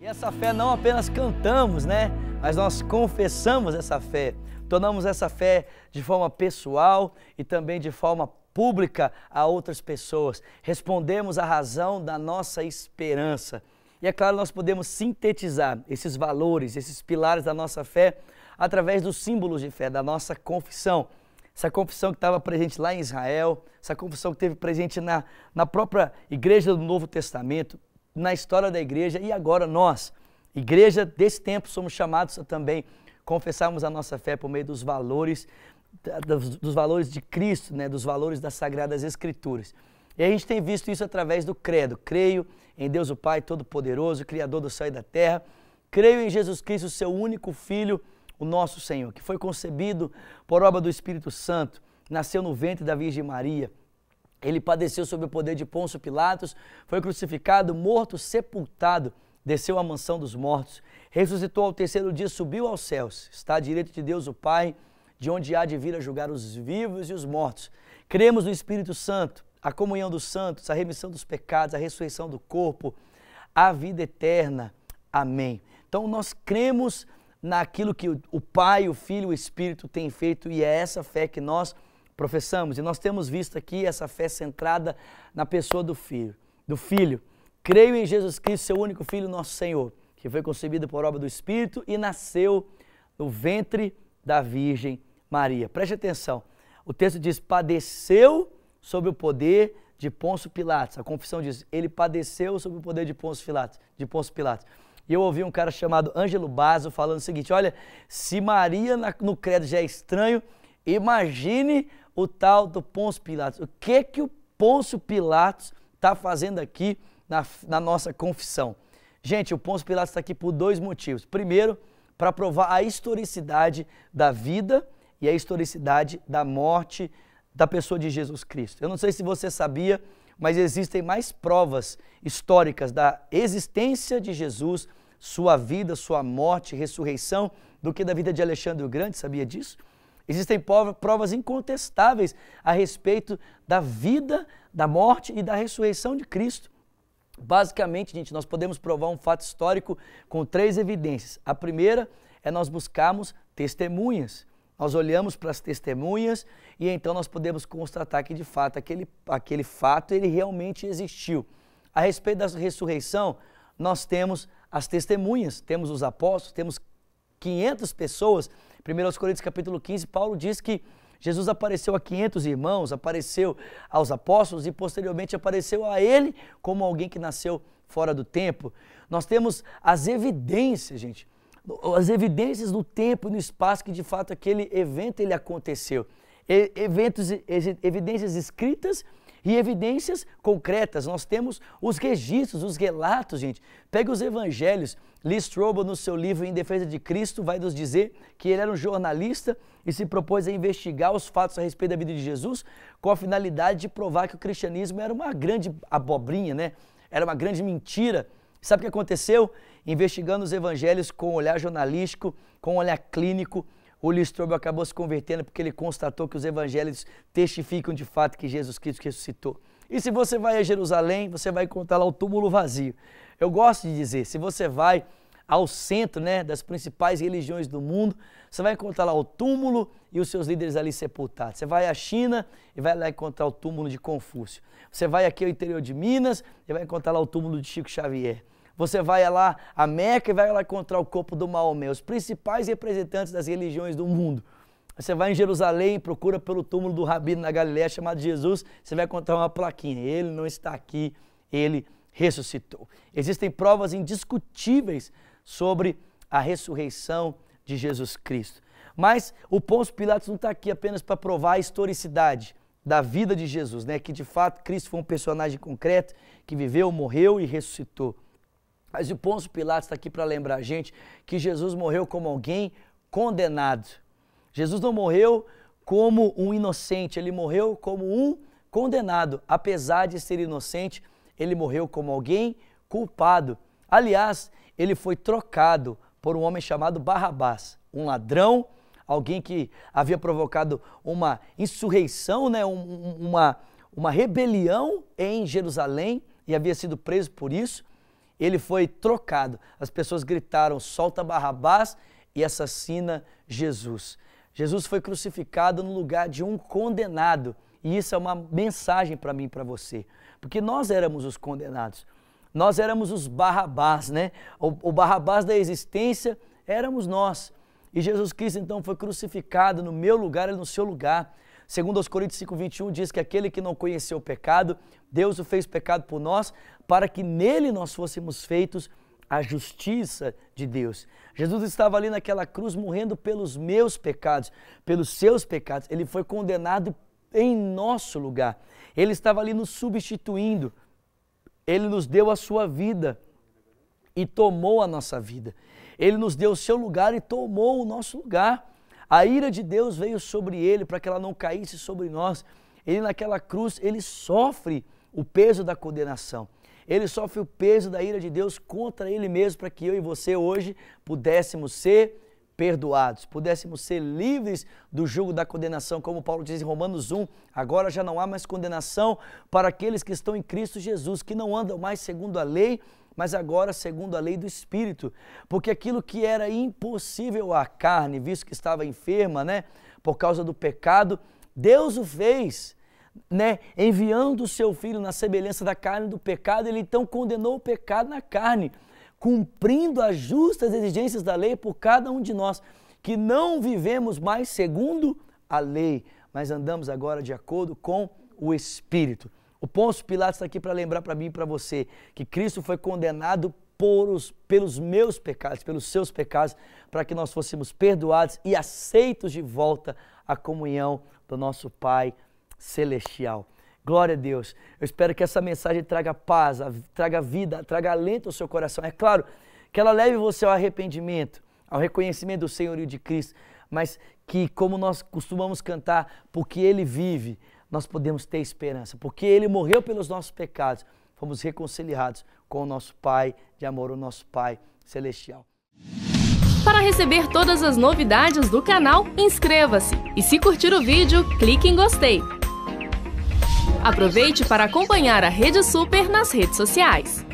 Essa fé não apenas cantamos, né? Mas nós confessamos essa fé. Tornamos essa fé de forma pessoal e também de forma pública a outras pessoas. Respondemos a razão da nossa esperança. E é claro, nós podemos sintetizar esses valores, esses pilares da nossa fé através dos símbolos de fé, da nossa confissão. Essa confissão que estava presente lá em Israel, essa confissão que esteve presente na própria igreja do Novo Testamento, na história da igreja, e agora nós, igreja desse tempo, somos chamados a também confessarmos a nossa fé por meio dos valores de Cristo, né, dos valores das Sagradas Escrituras. E a gente tem visto isso através do credo. Creio em Deus o Pai Todo-Poderoso, Criador do céu e da terra. Creio em Jesus Cristo, seu único Filho, o nosso Senhor, que foi concebido por obra do Espírito Santo, nasceu no ventre da Virgem Maria. Ele padeceu sob o poder de Pôncio Pilatos, foi crucificado, morto, sepultado, desceu à mansão dos mortos, ressuscitou ao terceiro dia, subiu aos céus, está à direita de Deus o Pai, de onde há de vir a julgar os vivos e os mortos. Cremos no Espírito Santo, a comunhão dos santos, a remissão dos pecados, a ressurreição do corpo, a vida eterna. Amém. Então nós cremos naquilo que o Pai, o Filho e o Espírito têm feito, e é essa fé que nós professamos. E nós temos visto aqui essa fé centrada na pessoa do Filho. Creio em Jesus Cristo, seu único Filho, nosso Senhor, que foi concebido por obra do Espírito e nasceu no ventre da Virgem Maria. Preste atenção, o texto diz, padeceu sob o poder de Pôncio Pilatos. A confissão diz, ele padeceu sob o poder de Pôncio Pilatos. E eu ouvi um cara chamado Ângelo Basso falando o seguinte, olha, se Maria no credo já é estranho, imagine o tal do Pôncio Pilatos. O que o Pôncio Pilatos está fazendo aqui na nossa confissão? Gente, o Pôncio Pilatos está aqui por dois motivos. Primeiro, para provar a historicidade da vida e a historicidade da morte da pessoa de Jesus Cristo. Eu não sei se você sabia, mas existem mais provas históricas da existência de Jesus, sua vida, sua morte, ressurreição, do que da vida de Alexandre o Grande, sabia disso? Existem provas incontestáveis a respeito da vida, da morte e da ressurreição de Cristo. Basicamente, gente, nós podemos provar um fato histórico com três evidências. A primeira é nós buscarmos testemunhas. Nós olhamos para as testemunhas e então nós podemos constatar que, de fato, aquele fato ele realmente existiu. A respeito da ressurreição, nós temos as testemunhas, temos os apóstolos, temos 500 pessoas. 1 Coríntios capítulo 15, Paulo diz que Jesus apareceu a 500 irmãos, apareceu aos apóstolos e posteriormente apareceu a ele como alguém que nasceu fora do tempo. Nós temos as evidências, gente, as evidências no tempo e no espaço que de fato aquele evento ele aconteceu. Evidências escritas e evidências concretas. Nós temos os registros, os relatos, gente. Pega os evangelhos. Lee Strobel, no seu livro Em Defesa de Cristo, vai nos dizer que ele era um jornalista e se propôs a investigar os fatos a respeito da vida de Jesus com a finalidade de provar que o cristianismo era uma grande abobrinha, né? Era uma grande mentira. Sabe o que aconteceu? Investigando os evangelhos com um olhar jornalístico, com um olhar clínico, o Lee Strobel acabou se convertendo porque ele constatou que os evangelhos testificam de fato que Jesus Cristo ressuscitou. E se você vai a Jerusalém, você vai encontrar lá o túmulo vazio. Eu gosto de dizer, se você vai ao centro, né, das principais religiões do mundo, você vai encontrar lá o túmulo e os seus líderes ali sepultados. Você vai à China e vai lá encontrar o túmulo de Confúcio. Você vai aqui ao interior de Minas e vai encontrar lá o túmulo de Chico Xavier. Você vai lá a Meca e vai lá encontrar o corpo do Maomé, os principais representantes das religiões do mundo. Você vai em Jerusalém e procura pelo túmulo do Rabino na Galileia chamado Jesus, você vai encontrar uma plaquinha, ele não está aqui, ele ressuscitou. Existem provas indiscutíveis sobre a ressurreição de Jesus Cristo. Mas o Pôncio Pilatos não está aqui apenas para provar a historicidade da vida de Jesus, né? Que de fato Cristo foi um personagem concreto que viveu, morreu e ressuscitou. Mas o Pôncio Pilatos está aqui para lembrar a gente que Jesus morreu como alguém condenado. Jesus não morreu como um inocente, ele morreu como um condenado. Apesar de ser inocente, ele morreu como alguém culpado. Aliás, ele foi trocado por um homem chamado Barrabás, um ladrão, alguém que havia provocado uma insurreição, né? uma rebelião em Jerusalém e havia sido preso por isso. ele foi trocado. As pessoas gritaram, solta Barrabás e assassina Jesus. Jesus foi crucificado no lugar de um condenado. E isso é uma mensagem para mim e para você. Porque nós éramos os condenados. Nós éramos os Barrabás, né? O Barrabás da existência éramos nós. E Jesus Cristo então foi crucificado no meu lugar e no seu lugar. Segundo aos Coríntios 5:21 diz que aquele que não conheceu o pecado, Deus o fez pecado por nós, para que nele nós fôssemos feitos a justiça de Deus. Jesus estava ali naquela cruz morrendo pelos meus pecados, pelos seus pecados. Ele foi condenado em nosso lugar. Ele estava ali nos substituindo. Ele nos deu a sua vida e tomou a nossa vida. Ele nos deu o seu lugar e tomou o nosso lugar. A ira de Deus veio sobre ele para que ela não caísse sobre nós. Ele naquela cruz, ele sofre o peso da condenação. Ele sofre o peso da ira de Deus contra ele mesmo para que eu e você hoje pudéssemos ser perdoados, pudéssemos ser livres do jugo da condenação, como Paulo diz em Romanos 1, agora já não há mais condenação para aqueles que estão em Cristo Jesus, que não andam mais segundo a lei, mas agora segundo a lei do Espírito, porque aquilo que era impossível à carne, visto que estava enferma, né, por causa do pecado, Deus o fez, né, enviando o seu Filho na semelhança da carne do pecado, ele então condenou o pecado na carne, cumprindo as justas exigências da lei por cada um de nós, que não vivemos mais segundo a lei, mas andamos agora de acordo com o Espírito. O Pôncio Pilatos está aqui para lembrar para mim e para você que Cristo foi condenado pelos meus pecados, pelos seus pecados, para que nós fôssemos perdoados e aceitos de volta à comunhão do nosso Pai Celestial. Glória a Deus. Eu espero que essa mensagem traga paz, traga vida, traga alento ao seu coração. É claro que ela leve você ao arrependimento, ao reconhecimento do senhorio de Cristo, mas que, como nós costumamos cantar, porque Ele vive, nós podemos ter esperança. Porque Ele morreu pelos nossos pecados, fomos reconciliados com o nosso Pai de amor, o nosso Pai Celestial. Para receber todas as novidades do canal, inscreva-se e, se curtir o vídeo, clique em gostei. Aproveite para acompanhar a Rede Super nas redes sociais.